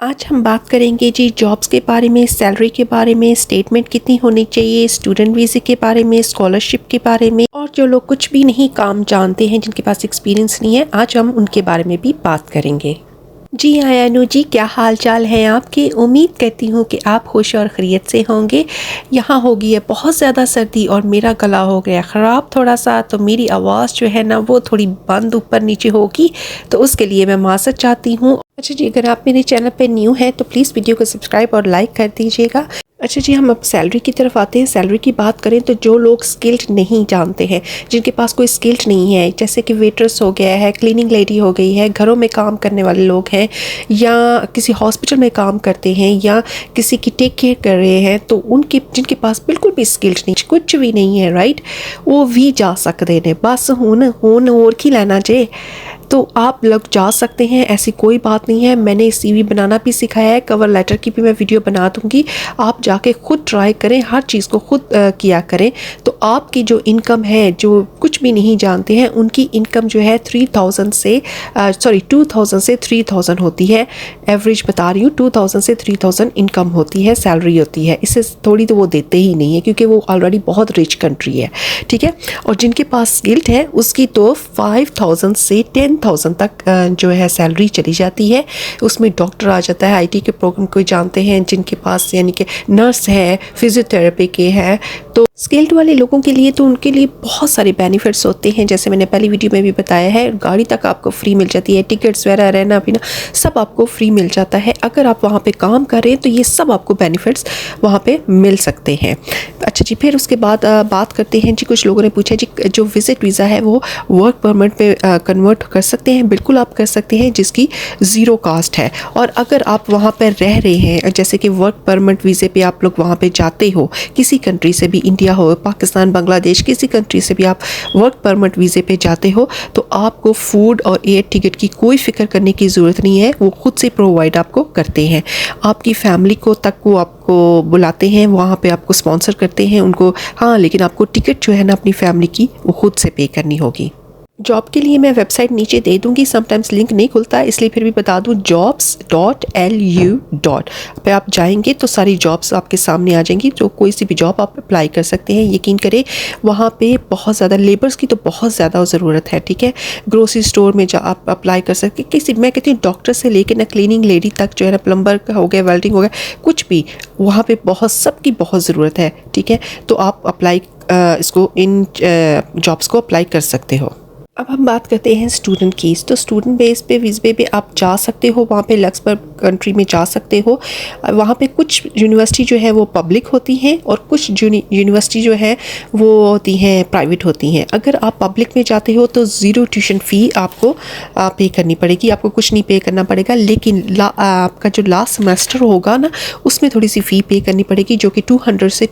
आज हम बात करेंगे जी जॉब्स के बारे में, सैलरी के बारे में, स्टेटमेंट कितनी होनी चाहिए, स्टूडेंट वीज़े के बारे में, स्कॉलरशिप के बारे में, और जो लोग कुछ भी नहीं काम जानते हैं, जिनके पास एक्सपीरियंस नहीं है, आज हम उनके बारे में भी बात करेंगे। जी आयानु जी, क्या हाल चाल है आपके? उम्मीद करती हूँ कि आप खुश और खैरियत से होंगे। यहाँ हो गई है बहुत ज़्यादा सर्दी और मेरा गला हो गया ख़राब थोड़ा सा, तो मेरी आवाज़ जो है ना वो थोड़ी बंद ऊपर नीचे होगी, तो उसके लिए मैं माफ़रत चाहती हूँ। अच्छा जी, अगर आप मेरे चैनल पे न्यू हैं तो प्लीज़ वीडियो को सब्सक्राइब और लाइक कर दीजिएगा। अच्छा जी, हम अब सैलरी की तरफ आते हैं। सैलरी की बात करें तो जो लोग स्किल्ड नहीं जानते हैं, जिनके पास कोई स्किल्ड नहीं है, जैसे कि वेटर्स हो गया है, क्लीनिंग लेडी हो गई है, घरों में काम करने वाले लोग हैं, या किसी हॉस्पिटल में काम करते हैं, या किसी की टेक केयर कर रहे हैं, तो उनके जिनके पास बिल्कुल भी स्किल्ड नहीं, कुछ भी नहीं है, राइट, वो भी जा सकते हैं। बस हुन और की लेना चाहिए, तो आप लोग जा सकते हैं, ऐसी कोई बात नहीं है। मैंने सीवी बनाना भी सिखाया है, कवर लेटर की भी मैं वीडियो बना दूंगी, आप जाके खुद ट्राई करें, हर चीज़ को खुद किया करें। तो आपकी जो इनकम है, जो कुछ भी नहीं जानते हैं, उनकी इनकम जो है 2000 से 3000 होती है। एवरेज बता रही हूँ, 2000 से 3000 इनकम होती है, सैलरी होती है। इससे थोड़ी तो वो देते ही नहीं है, क्योंकि वो ऑलरेडी बहुत रिच कंट्री है, ठीक है। और जिनके पास स्किल्ड है उसकी तो 5000 से 10,000 तक जो है सैलरी चली जाती है। उसमें डॉक्टर आ जाता है, आईटी के प्रोग्राम को जानते हैं, जिनके पास यानी कि नर्स है, फिजियोथेरेपी के है। तो स्किल्ड वाले लोगों के लिए तो उनके लिए बहुत सारे बेनिफिट्स होते हैं, जैसे मैंने पहली वीडियो में भी बताया है, गाड़ी तक आपको फ्री मिल जाती है, टिकट्स वगैरह, रहना पीना सब आपको फ्री मिल जाता है। अगर आप वहाँ पे काम कर रहे हैं तो ये सब आपको बेनिफिट्स वहाँ पे मिल सकते हैं। अच्छा जी, फिर उसके बाद बात करते हैं जी, कुछ लोगों ने पूछा जी जो विजिट वीज़ा है वो वर्क परमिट पे कन्वर्ट कर सकते हैं? बिल्कुल आप कर सकते हैं, जिसकी ज़ीरो कास्ट है। और अगर आप वहाँ पर रह रहे हैं, जैसे कि वर्क परमिट वीज़े पे आप लोग वहाँ पे जाते हो, किसी कंट्री से भी, इंडिया हो, पाकिस्तान, बांग्लादेश, किसी कंट्री से भी आप वर्क परमिट वीज़े पे जाते हो, तो आपको फूड और एयर टिकट की कोई फ़िक्र करने की ज़रूरत नहीं है, वो खुद से प्रोवाइड आपको करते हैं। आपकी फैमिली को तक वो आपको बुलाते हैं, वहाँ पे आपको स्पॉन्सर करते हैं उनको, हाँ, लेकिन आपको टिकट जो है ना अपनी फैमिली की वो खुद से पे करनी होगी। जॉब के लिए मैं वेबसाइट नीचे दे दूंगी, समटाइम्स लिंक नहीं खुलता, इसलिए फिर भी बता दूं, jobs.lu पे आप जाएंगे तो सारी जॉब्स आपके सामने आ जाएंगी, जो कोई सी भी जॉब आप अप्लाई कर सकते हैं। यकीन करें वहाँ पे बहुत ज़्यादा लेबर्स की तो बहुत ज़्यादा ज़रूरत है, ठीक है। ग्रोसरी स्टोर में आप अप्लाई कर सकते हैं, किसी, मैं कहती हूँ डॉक्टर से लेकर ना क्लीनिंग लेडी तक जो है ना, प्लम्बर का हो गया, वेल्डिंग हो गया, कुछ भी वहाँ पर बहुत सबकी बहुत ज़रूरत है, ठीक है। तो आप अप्लाई इसको इन जॉब्स को अप्लाई कर सकते हो। अब हम बात करते हैं स्टूडेंट की। तो स्टूडेंट बेस पे वीज़े पे आप जा सकते हो, वहाँ पे लक्समबर्ग कंट्री में जा सकते हो। वहाँ पे कुछ यूनिवर्सिटी जो है वो पब्लिक होती हैं और कुछ यूनिवर्सिटी जो है वो होती हैं प्राइवेट होती हैं। अगर आप पब्लिक में जाते हो तो ज़ीरो ट्यूशन फ़ी आपको पे करनी पड़ेगी, आपको कुछ नहीं पे करना पड़ेगा। लेकिन आपका जो लास्ट सेमेस्टर होगा ना, उसमें थोड़ी सी फ़ी पे करनी पड़ेगी, जो कि 200 से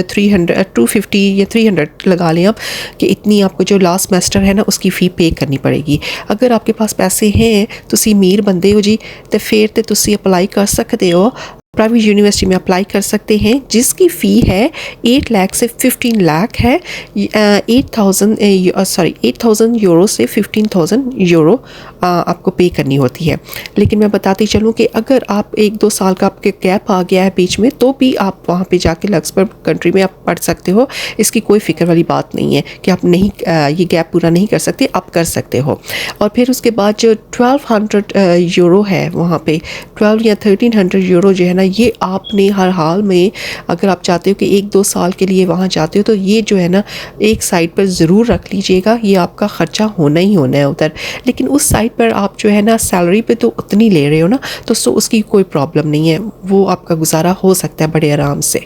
300 250 या 300 लगा लें आप, कि इतनी आपको जो लास्ट सेमेस्टर है ना उसकी फ़ी पे करनी पड़ेगी। अगर आपके पास पैसे हैं, तुसी अमीर बंदे हो जी, तो फिर तो तुसी अप्लाई कर सकते हो, प्राइवेट यूनिवर्सिटी में अप्लाई कर सकते हैं, जिसकी फ़ी है 8 लाख से 15 लाख है। 8,000 यूरो से 15,000 यूरो आपको पे करनी होती है। लेकिन मैं बताती चलूँ कि अगर आप 1-2 साल का आपके गैप आ गया है बीच में, तो भी आप वहाँ पे जाके लक्समबर्ग कंट्री में आप पढ़ सकते हो। इसकी कोई फ़िक्र वाली बात नहीं है कि आप नहीं ये गैप पूरा नहीं कर सकते, आप कर सकते हो। और फिर उसके बाद जो 1200 यूरो है वहाँ पे, 12 या 1300 यूरो जो है, ये आपने हर हाल में, अगर आप चाहते हो कि 1-2 साल के लिए वहाँ जाते हो, तो ये जो है ना एक साइड पर ज़रूर रख लीजिएगा, ये आपका ख़र्चा होना ही होना है उधर। लेकिन उस साइड पर आप जो है ना सैलरी पे तो उतनी ले रहे हो ना, तो उसकी कोई प्रॉब्लम नहीं है, वो आपका गुजारा हो सकता है बड़े आराम से।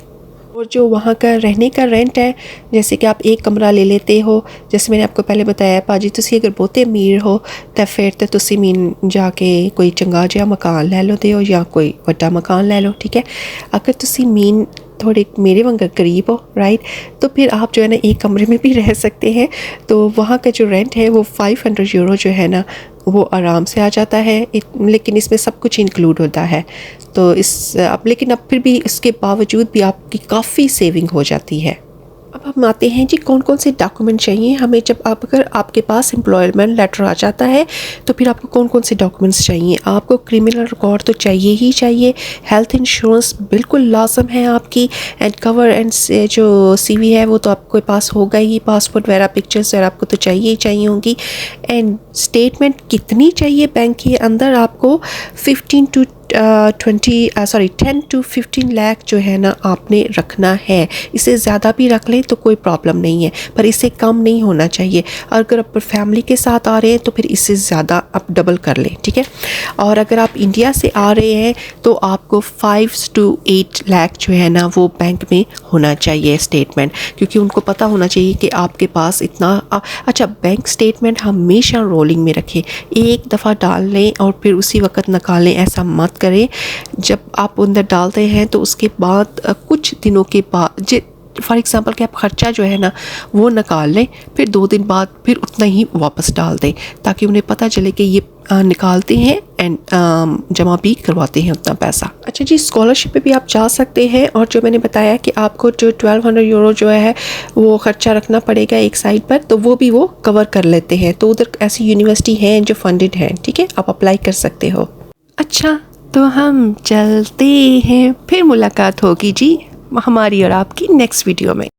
और जो वहाँ का रहने का रेंट है, जैसे कि आप एक कमरा ले लेते हो, जैसे मैंने आपको पहले बताया, पाजी तुसी अगर बहुते अमीर हो तो फिर तो तुसी मीन जाके कोई चंगा जिहा मकान ले लो दे हो, या कोई वड्डा मकान ले लो, ठीक है। अगर तुसी मीन थोड़े मेरे वांगर गरीब हो, राइट, तो फिर आप जो है ना एक कमरे में भी रह सकते हैं। तो वहाँ का जो रेंट है वो 500 यूरो जो है ना वो आराम से आ जाता है, लेकिन इसमें सब कुछ इंक्लूड होता है। तो लेकिन अब फिर भी इसके बावजूद भी आपकी काफ़ी सेविंग हो जाती है। अब हम आते हैं जी कौन कौन से डॉक्यूमेंट चाहिए हमें जब अगर आपके पास एम्प्लॉयमेंट लेटर आ जाता है तो फिर आपको कौन कौन से डॉक्यूमेंट्स चाहिए। आपको क्रिमिनल रिकॉर्ड तो चाहिए ही चाहिए, हेल्थ इंश्योरेंस बिल्कुल लाजम है आपकी, एंड कवर एंड जो CV है वो तो आपके पास होगा ही, पासपोर्ट वगैरह पिक्चर्स वगैरह आपको तो चाहिए ही चाहिए होंगी। एंड स्टेटमेंट कितनी चाहिए बैंक के अंदर, आपको 10 to 15 लाख जो है ना आपने रखना है। इससे ज़्यादा भी रख लें तो कोई प्रॉब्लम नहीं है, पर इससे कम नहीं होना चाहिए। और अगर आप फैमिली के साथ आ रहे हैं तो फिर इससे ज़्यादा आप डबल कर लें, ठीक है। और अगर आप इंडिया से आ रहे हैं तो आपको 5 to 8 लाख जो है ना वो बैंक में होना चाहिए स्टेटमेंट, क्योंकि उनको पता होना चाहिए कि आपके पास इतना अच्छा। बैंक स्टेटमेंट हमेशा रोलिंग में रखें, एक दफ़ा डाल लें और फिर उसी वक्त निकालें, ऐसा मत करें। जब आप अंदर डालते हैं तो उसके बाद कुछ दिनों के बाद फॉर एग्ज़ाम्पल कि आप ख़र्चा जो है ना वो निकाल लें, फिर 2 दिन बाद फिर उतना ही वापस डाल दें, ताकि उन्हें पता चले कि ये निकालते हैं एंड जमा भी करवाते हैं उतना पैसा। अच्छा जी, स्कॉलरशिप पे भी आप जा सकते हैं। और जो मैंने बताया कि आपको जो 1200 यूरो जो है वो ख़र्चा रखना पड़ेगा एक साइड पर, तो वो भी वो कवर कर लेते हैं। तो उधर ऐसी यूनिवर्सिटी हैं जो फंडेड हैं, ठीक है, आप अप्लाई कर सकते हो। अच्छा, तो हम चलते हैं, फिर मुलाकात होगी जी हमारी और आपकी नेक्स्ट वीडियो में।